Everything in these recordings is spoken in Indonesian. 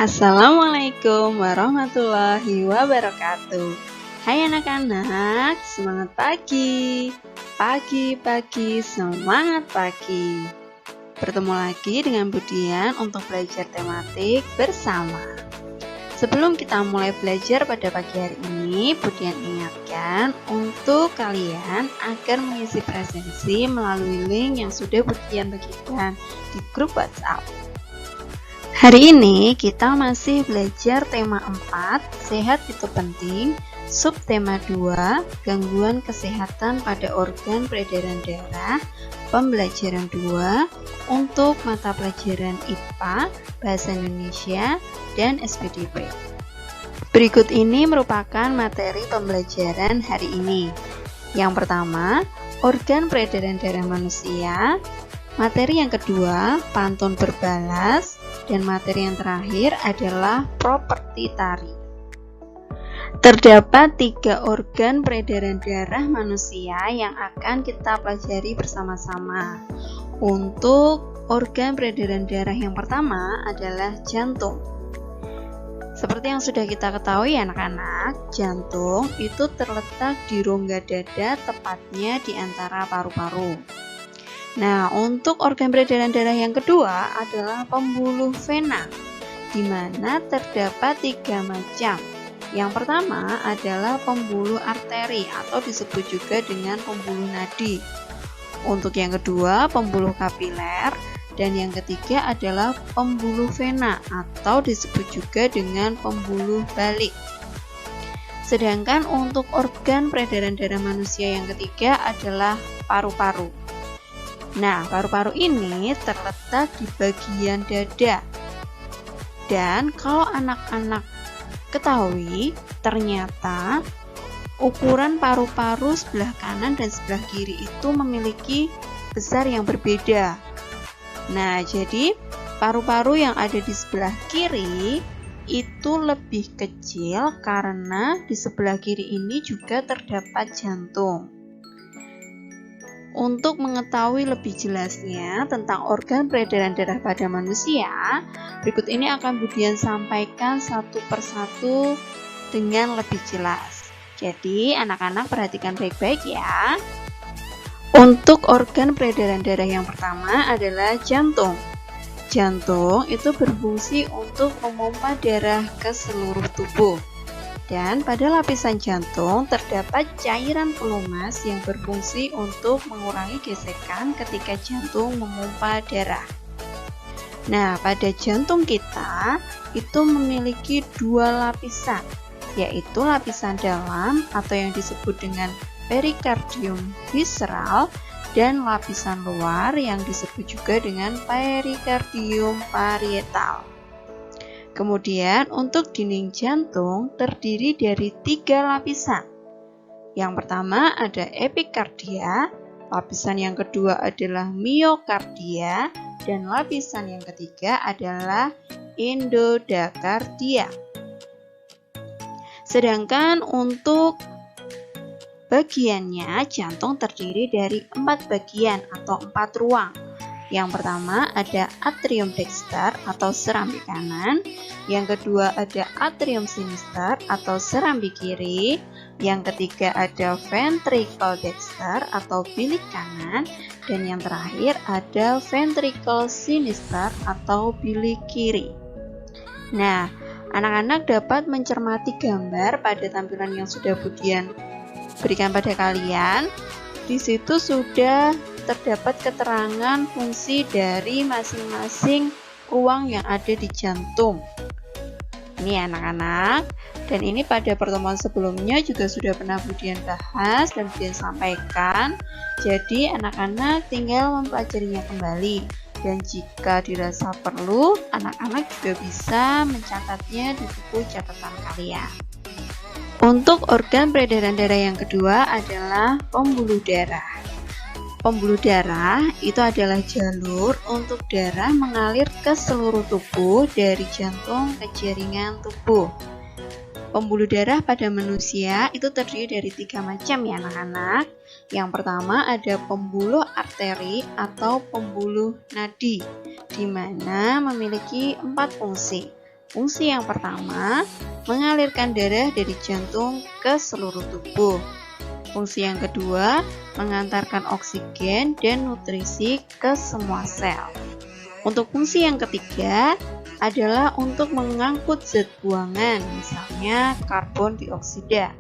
Assalamualaikum warahmatullahi wabarakatuh. Hai anak-anak, semangat pagi. Pagi-pagi, semangat pagi. Bertemu lagi dengan Budian untuk belajar tematik bersama. Sebelum kita mulai belajar pada pagi hari ini, Budian ingatkan untuk kalian agar mengisi presensi melalui link yang sudah Budian bagikan di grup WhatsApp. Hari ini kita masih belajar tema 4, sehat itu penting, subtema 2, gangguan kesehatan pada organ peredaran darah, pembelajaran 2, untuk mata pelajaran IPA, Bahasa Indonesia, dan SPDP. Berikut ini merupakan materi pembelajaran hari ini. Yang pertama, organ peredaran darah manusia. Materi yang kedua, pantun berbalas. Dan materi yang terakhir adalah properti tari. Terdapat 3 organ peredaran darah manusia yang akan kita pelajari bersama-sama. Untuk organ peredaran darah yang pertama adalah jantung. Seperti yang sudah kita ketahui anak-anak, jantung itu terletak di rongga dada, tepatnya di antara paru-paru. Nah, untuk organ peredaran darah yang kedua adalah pembuluh vena, di mana terdapat 3 macam. Yang pertama adalah pembuluh arteri atau disebut juga dengan pembuluh nadi. Untuk yang kedua, pembuluh kapiler, dan yang ketiga adalah pembuluh vena atau disebut juga dengan pembuluh balik. Sedangkan untuk organ peredaran darah manusia yang ketiga adalah paru-paru. Nah, paru-paru ini terletak di bagian dada. Dan kalau anak-anak ketahui, ternyata ukuran paru-paru sebelah kanan dan sebelah kiri itu memiliki besar yang berbeda. Nah, jadi paru-paru yang ada di sebelah kiri itu lebih kecil karena di sebelah kiri ini juga terdapat jantung. Untuk mengetahui lebih jelasnya tentang organ peredaran darah pada manusia, berikut ini akan Budian sampaikan satu persatu dengan lebih jelas. Jadi, anak-anak perhatikan baik-baik ya. Untuk organ peredaran darah yang pertama adalah jantung. Jantung itu berfungsi untuk memompa darah ke seluruh tubuh. Dan pada lapisan jantung terdapat cairan pelumas yang berfungsi untuk mengurangi gesekan ketika jantung memompa darah. Nah, pada jantung kita itu memiliki 2 lapisan, yaitu lapisan dalam atau yang disebut dengan perikardium visceral dan lapisan luar yang disebut juga dengan perikardium parietal. Kemudian untuk dinding jantung terdiri dari 3 lapisan. Yang pertama ada epikardia, lapisan yang kedua adalah miokardia, dan lapisan yang ketiga adalah endodakardia. Sedangkan untuk bagiannya, jantung terdiri dari 4 bagian atau 4 ruang. Yang pertama ada atrium dexter atau serambi kanan, yang kedua ada atrium sinister atau serambi kiri, yang ketiga ada ventricle dexter atau bilik kanan, dan yang terakhir ada ventricle sinister atau bilik kiri. Nah, anak-anak dapat mencermati gambar pada tampilan yang sudah Budian berikan pada kalian. Di situ sudah terdapat keterangan fungsi dari masing-masing ruang yang ada di jantung. Ini anak-anak, dan ini pada pertemuan sebelumnya juga sudah pernah Budian bahas dan Budian sampaikan. Jadi anak-anak tinggal mempelajarinya kembali, dan jika dirasa perlu, anak-anak juga bisa mencatatnya di buku catatan kalian. Untuk organ peredaran darah yang kedua adalah pembuluh darah. Pembuluh darah itu adalah jalur untuk darah mengalir ke seluruh tubuh dari jantung ke jaringan tubuh. Pembuluh darah pada manusia itu terdiri dari 3 macam ya anak-anak. Yang pertama ada pembuluh arteri atau pembuluh nadi, di mana memiliki 4 fungsi. Fungsi yang pertama, mengalirkan darah dari jantung ke seluruh tubuh. Fungsi yang kedua, mengantarkan oksigen dan nutrisi ke semua sel. Untuk fungsi yang ketiga, adalah untuk mengangkut zat buangan, misalnya karbon dioksida.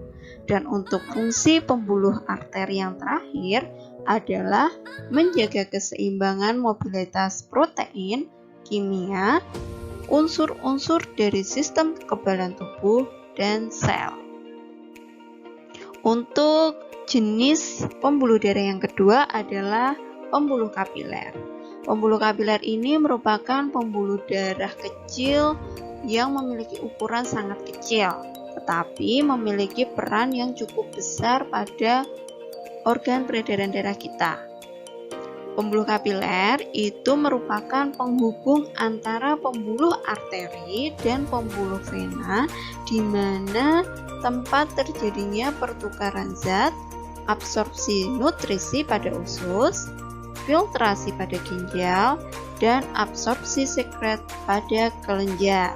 Dan untuk fungsi pembuluh arteri yang terakhir adalah menjaga keseimbangan mobilitas protein, kimia, unsur-unsur dari sistem kekebalan tubuh, dan sel. Untuk jenis pembuluh darah yang kedua adalah pembuluh kapiler. Pembuluh kapiler ini merupakan pembuluh darah kecil yang memiliki ukuran sangat kecil, tetapi memiliki peran yang cukup besar pada organ peredaran darah kita. Pembuluh kapiler itu merupakan penghubung antara pembuluh arteri dan pembuluh vena, di mana tempat terjadinya pertukaran zat, absorpsi nutrisi pada usus, filtrasi pada ginjal, dan absorpsi sekret pada kelenjar.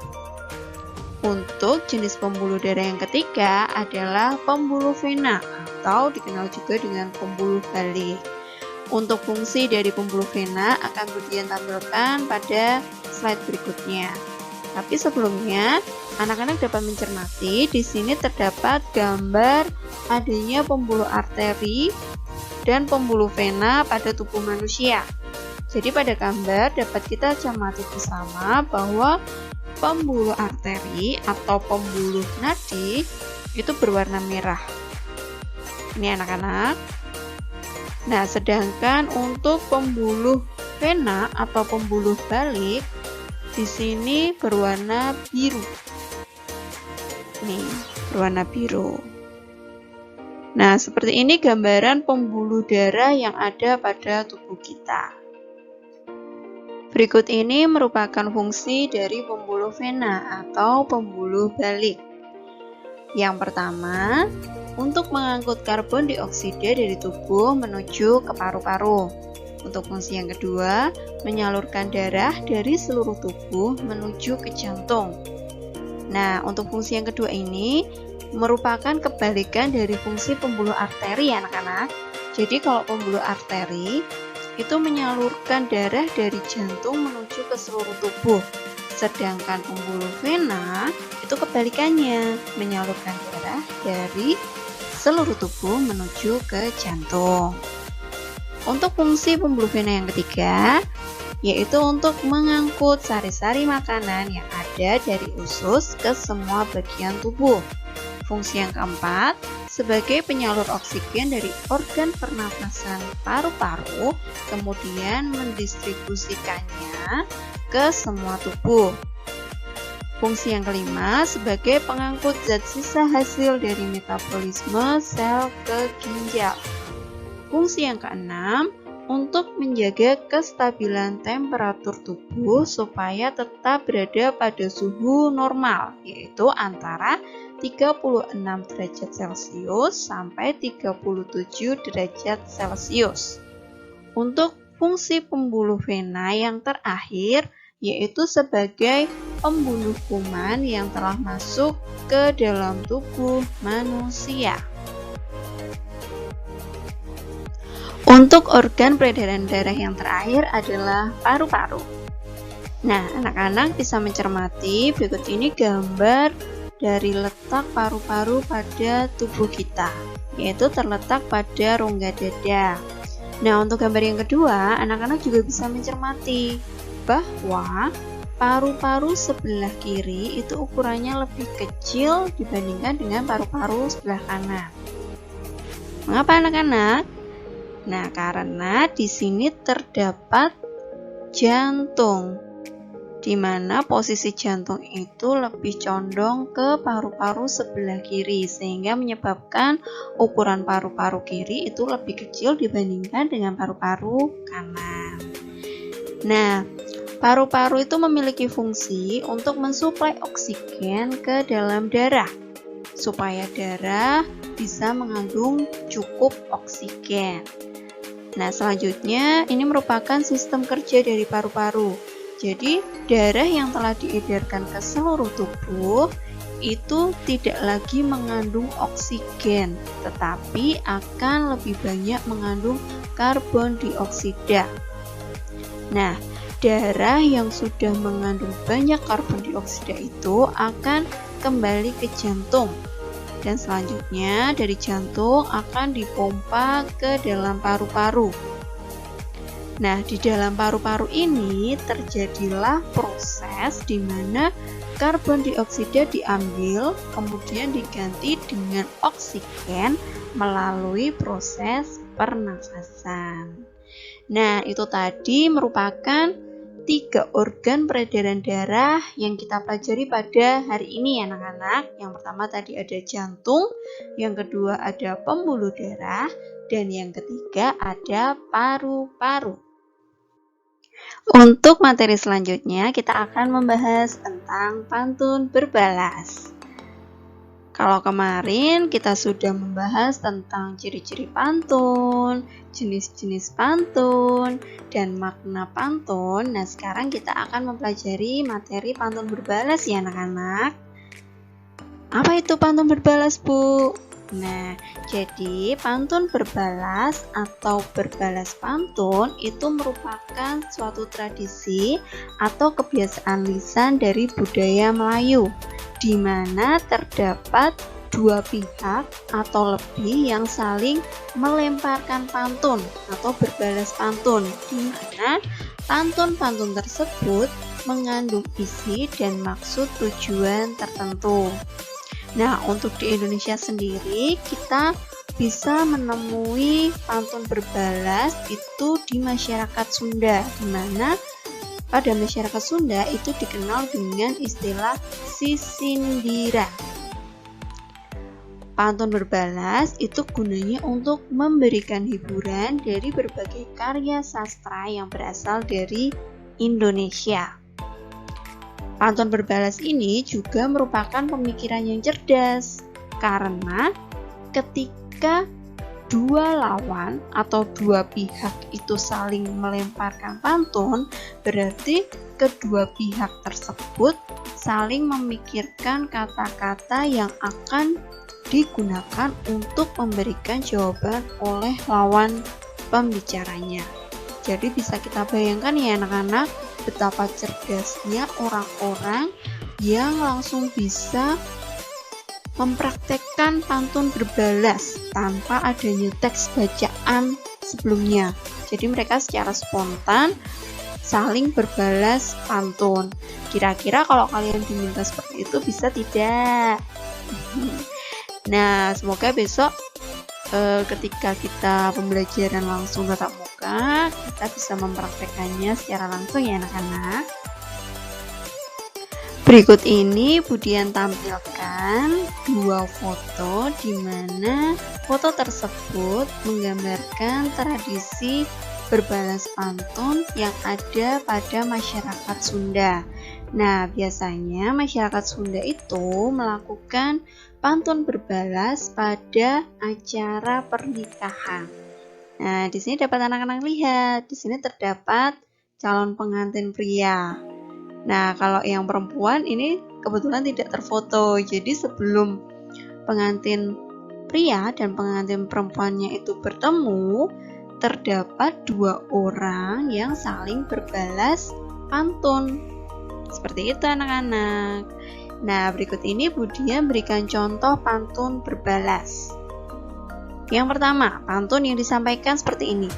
Untuk jenis pembuluh darah yang ketiga adalah pembuluh vena atau dikenal juga dengan pembuluh balik. Untuk fungsi dari pembuluh vena akan Budian tampilkan pada slide berikutnya. Tapi sebelumnya, anak-anak dapat mencermati di sini terdapat gambar adanya pembuluh arteri dan pembuluh vena pada tubuh manusia. Jadi pada gambar dapat kita cermati bersama bahwa pembuluh arteri atau pembuluh nadi itu berwarna merah. Ini anak-anak. Nah, sedangkan untuk pembuluh vena atau pembuluh balik di sini berwarna biru. Nih, berwarna biru. Nah, seperti ini gambaran pembuluh darah yang ada pada tubuh kita. Berikut ini merupakan fungsi dari pembuluh vena atau pembuluh balik. Yang pertama, untuk mengangkut karbon dioksida dari tubuh menuju ke paru-paru. Untuk fungsi yang kedua, menyalurkan darah dari seluruh tubuh menuju ke jantung. Nah, untuk fungsi yang kedua ini merupakan kebalikan dari fungsi pembuluh arteri ya anak-anak. Jadi kalau pembuluh arteri itu menyalurkan darah dari jantung menuju ke seluruh tubuh. Sedangkan pembuluh vena itu kebalikannya, menyalurkan darah dari seluruh tubuh menuju ke jantung. Untuk fungsi pembuluh vena yang ketiga, yaitu untuk mengangkut sari-sari makanan yang ada dari usus ke semua bagian tubuh. Fungsi yang keempat, sebagai penyalur oksigen dari organ pernapasan paru-paru, kemudian mendistribusikannya ke semua tubuh. Fungsi yang kelima, sebagai pengangkut zat sisa hasil dari metabolisme sel ke ginjal. Fungsi yang keenam, untuk menjaga kestabilan temperatur tubuh supaya tetap berada pada suhu normal, yaitu antara 36 derajat Celcius sampai 37 derajat Celcius. Untuk fungsi pembuluh vena yang terakhir, yaitu sebagai pembunuh kuman yang telah masuk ke dalam tubuh manusia. Untuk organ peredaran darah yang terakhir adalah paru-paru. Nah, anak-anak bisa mencermati berikut ini gambar dari letak paru-paru pada tubuh kita, yaitu terletak pada rongga dada. Nah, untuk gambar yang kedua, anak-anak juga bisa mencermati bahwa paru-paru sebelah kiri itu ukurannya lebih kecil dibandingkan dengan paru-paru sebelah kanan. Mengapa anak-anak? Nah, karena di sini terdapat jantung, di mana posisi jantung itu lebih condong ke paru-paru sebelah kiri, sehingga menyebabkan ukuran paru-paru kiri itu lebih kecil dibandingkan dengan paru-paru kanan. Nah, paru-paru itu memiliki fungsi untuk mensuplai oksigen ke dalam darah, supaya darah bisa mengandung cukup oksigen. Nah, selanjutnya ini merupakan sistem kerja dari paru-paru. Jadi, darah yang telah diedarkan ke seluruh tubuh itu tidak lagi mengandung oksigen, tetapi akan lebih banyak mengandung karbon dioksida. Nah, darah yang sudah mengandung banyak karbon dioksida itu akan kembali ke jantung, dan selanjutnya dari jantung akan dipompa ke dalam paru-paru. Nah, di dalam paru-paru ini terjadilah proses di mana karbon dioksida diambil, kemudian diganti dengan oksigen melalui proses pernafasan. Nah, itu tadi merupakan 3 organ peredaran darah yang kita pelajari pada hari ini ya anak-anak. Yang pertama tadi ada jantung, yang kedua ada pembuluh darah, dan yang ketiga ada paru-paru. Untuk materi selanjutnya kita akan membahas tentang pantun berbalas. Kalau kemarin kita sudah membahas tentang ciri-ciri pantun, jenis-jenis pantun, dan makna pantun. Nah, sekarang kita akan mempelajari materi pantun berbalas ya anak-anak. Apa itu pantun berbalas, Bu? Nah, jadi pantun berbalas atau berbalas pantun itu merupakan suatu tradisi atau kebiasaan lisan dari budaya Melayu, di mana terdapat 2 pihak atau lebih yang saling melemparkan pantun atau berbalas pantun, di mana pantun-pantun tersebut mengandung isi dan maksud tujuan tertentu. Nah, untuk di Indonesia sendiri kita bisa menemui pantun berbalas itu di masyarakat Sunda, di mana pada masyarakat Sunda itu dikenal dengan istilah sisindiran. Pantun berbalas itu gunanya untuk memberikan hiburan dari berbagai karya sastra yang berasal dari Indonesia. Pantun berbalas ini juga merupakan pemikiran yang cerdas, karena ketika 2 lawan atau 2 pihak itu saling melemparkan pantun, berarti kedua pihak tersebut saling memikirkan kata-kata yang akan digunakan untuk memberikan jawaban oleh lawan pembicaranya. Jadi bisa kita bayangkan ya anak-anak, betapa cerdasnya orang-orang yang langsung bisa mempraktekkan pantun berbalas tanpa adanya teks bacaan sebelumnya. Jadi mereka secara spontan saling berbalas pantun. Kira-kira kalau kalian diminta seperti itu bisa tidak? Nah, semoga besok ketika kita pembelajaran langsung tatap muka, kita bisa mempraktekannya secara langsung ya anak-anak. Berikut ini Budian tampilkan 2 foto di mana foto tersebut menggambarkan tradisi berbalas pantun yang ada pada masyarakat Sunda. Nah, biasanya masyarakat Sunda itu melakukan pantun berbalas pada acara pernikahan. Nah, di sini dapat anak-anak lihat, di sini terdapat calon pengantin pria. Nah, kalau yang perempuan ini kebetulan tidak terfoto. Jadi sebelum pengantin pria dan pengantin perempuannya itu bertemu, terdapat 2 orang yang saling berbalas pantun. Seperti itu anak-anak. Nah, berikut ini Budian berikan contoh pantun berbalas. Yang pertama, pantun yang disampaikan seperti ini.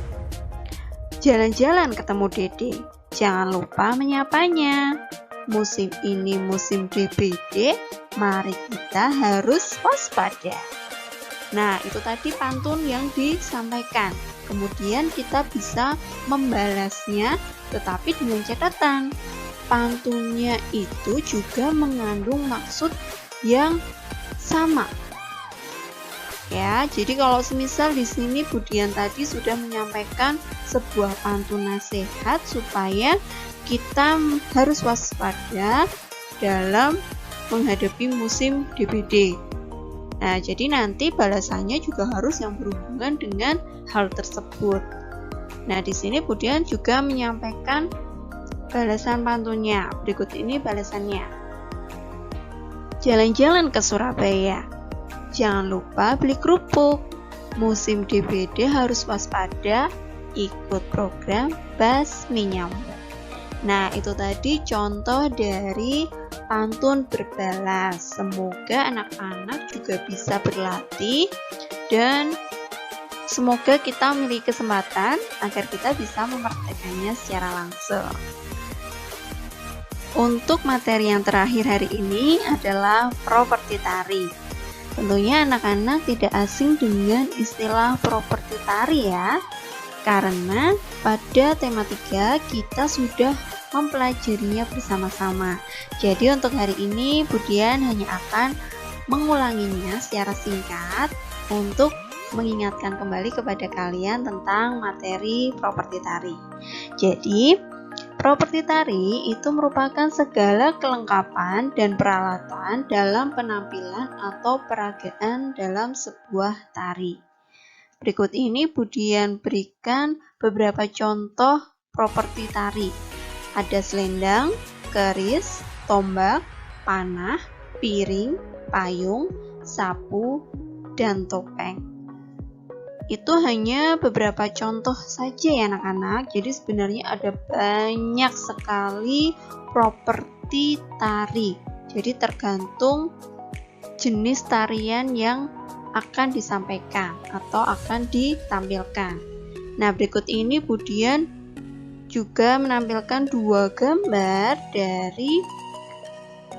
Jalan-jalan ketemu Dede, jangan lupa menyapanya. Musim ini musim DBD, mari kita harus waspada. Nah, itu tadi pantun yang disampaikan. Kemudian kita bisa membalasnya, tetapi dengan catatan. Pantunnya itu juga mengandung maksud yang sama. Ya, jadi kalau semisal di sini Budian tadi sudah menyampaikan sebuah pantun nasihat supaya kita harus waspada dalam menghadapi musim DBD. Nah, jadi nanti balasannya juga harus yang berhubungan dengan hal tersebut. Nah, di sini Budian juga menyampaikan balasan pantunnya. Berikut ini balasannya. Jalan-jalan ke Surabaya. Jangan lupa beli kerupuk. Musim DBD harus waspada, ikut program basmi nyamuk. Nah, itu tadi contoh dari pantun berbalas. Semoga anak-anak juga bisa berlatih dan semoga kita memiliki kesempatan agar kita bisa mempraktekannya secara langsung. Untuk materi yang terakhir hari ini adalah properti tari. Tentunya anak-anak tidak asing dengan istilah properti tari ya. Karena pada tema 3 kita sudah mempelajarinya bersama-sama. Jadi untuk hari ini Budian hanya akan mengulanginya secara singkat untuk mengingatkan kembali kepada kalian tentang materi properti tari. Jadi properti tari itu merupakan segala kelengkapan dan peralatan dalam penampilan atau peragaan dalam sebuah tari. Berikut ini Budian berikan beberapa contoh properti tari. Ada selendang, keris, tombak, panah, piring, payung, sapu, dan topeng. Itu hanya beberapa contoh saja ya anak-anak. Jadi sebenarnya ada banyak sekali properti tari. Jadi tergantung jenis tarian yang akan disampaikan atau akan ditampilkan. Nah, berikut ini Budian juga menampilkan 2 gambar dari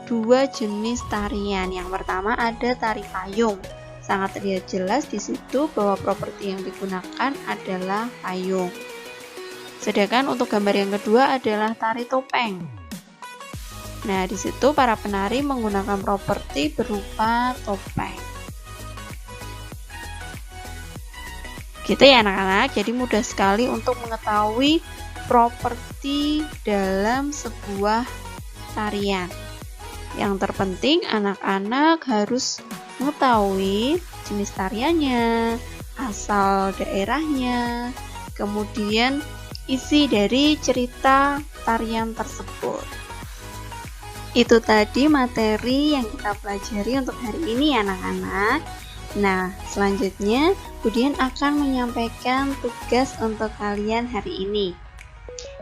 2 jenis tarian. Yang pertama ada tari payung. Sangat terlihat jelas di situ bahwa properti yang digunakan adalah payung. Sedangkan untuk gambar yang kedua adalah tari topeng. Nah, di situ para penari menggunakan properti berupa topeng. Gitu ya anak-anak, jadi mudah sekali untuk mengetahui properti dalam sebuah tarian. Yang terpenting anak-anak harus mengetahui jenis tariannya, asal daerahnya, kemudian isi dari cerita tarian tersebut. Itu tadi materi yang kita pelajari untuk hari ini anak-anak. Nah, selanjutnya Budian akan menyampaikan tugas untuk kalian hari ini.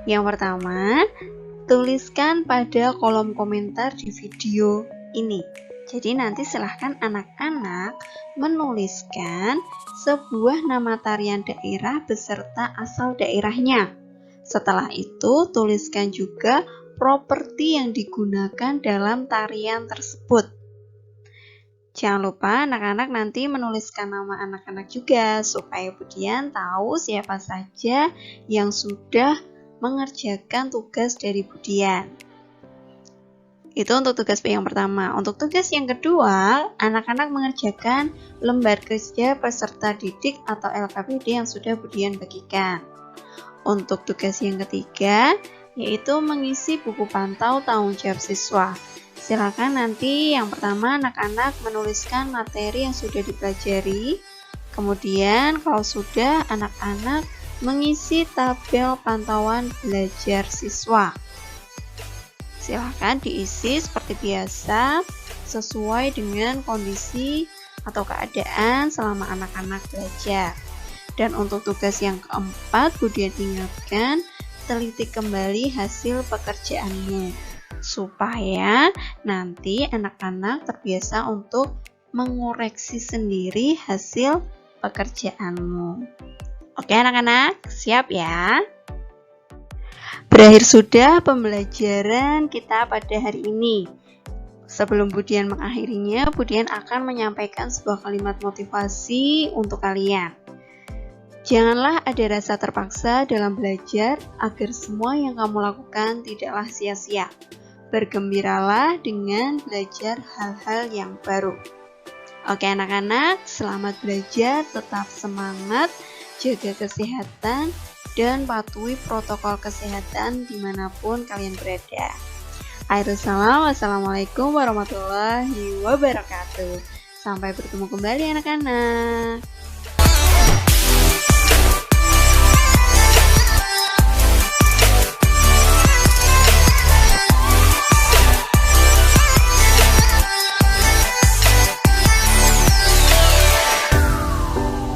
Yang pertama, tuliskan pada kolom komentar di video ini. Jadi nanti silahkan anak-anak menuliskan sebuah nama tarian daerah beserta asal daerahnya. Setelah itu, tuliskan juga properti yang digunakan dalam tarian tersebut. Jangan lupa anak-anak nanti menuliskan nama anak-anak juga supaya Budian tahu siapa saja yang sudah mengerjakan tugas dari Budian. Itu untuk tugas yang pertama. Untuk tugas yang kedua, anak-anak mengerjakan lembar kerja peserta didik atau LKPD yang sudah Budian bagikan. Untuk tugas yang ketiga, yaitu mengisi buku pantau tanggung jawab siswa. Silakan nanti yang pertama anak-anak menuliskan materi yang sudah dipelajari. Kemudian kalau sudah, anak-anak mengisi tabel pantauan belajar siswa. Silakan diisi seperti biasa sesuai dengan kondisi atau keadaan selama anak-anak belajar. Dan untuk tugas yang keempat, Budian ingatkan, teliti kembali hasil pekerjaanmu supaya nanti anak-anak terbiasa untuk mengoreksi sendiri hasil pekerjaanmu. Oke anak-anak, siap ya? Berakhir sudah pembelajaran kita pada hari ini. Sebelum Budian mengakhirinya, Budian akan menyampaikan sebuah kalimat motivasi untuk kalian. Janganlah ada rasa terpaksa dalam belajar agar semua yang kamu lakukan tidaklah sia-sia. Bergembiralah dengan belajar hal-hal yang baru. Oke anak-anak, selamat belajar, tetap semangat, jaga kesehatan, dan patuhi protokol kesehatan dimanapun kalian berada. Akhirul salam, wassalamualaikum warahmatullahi wabarakatuh. Sampai bertemu kembali anak-anak.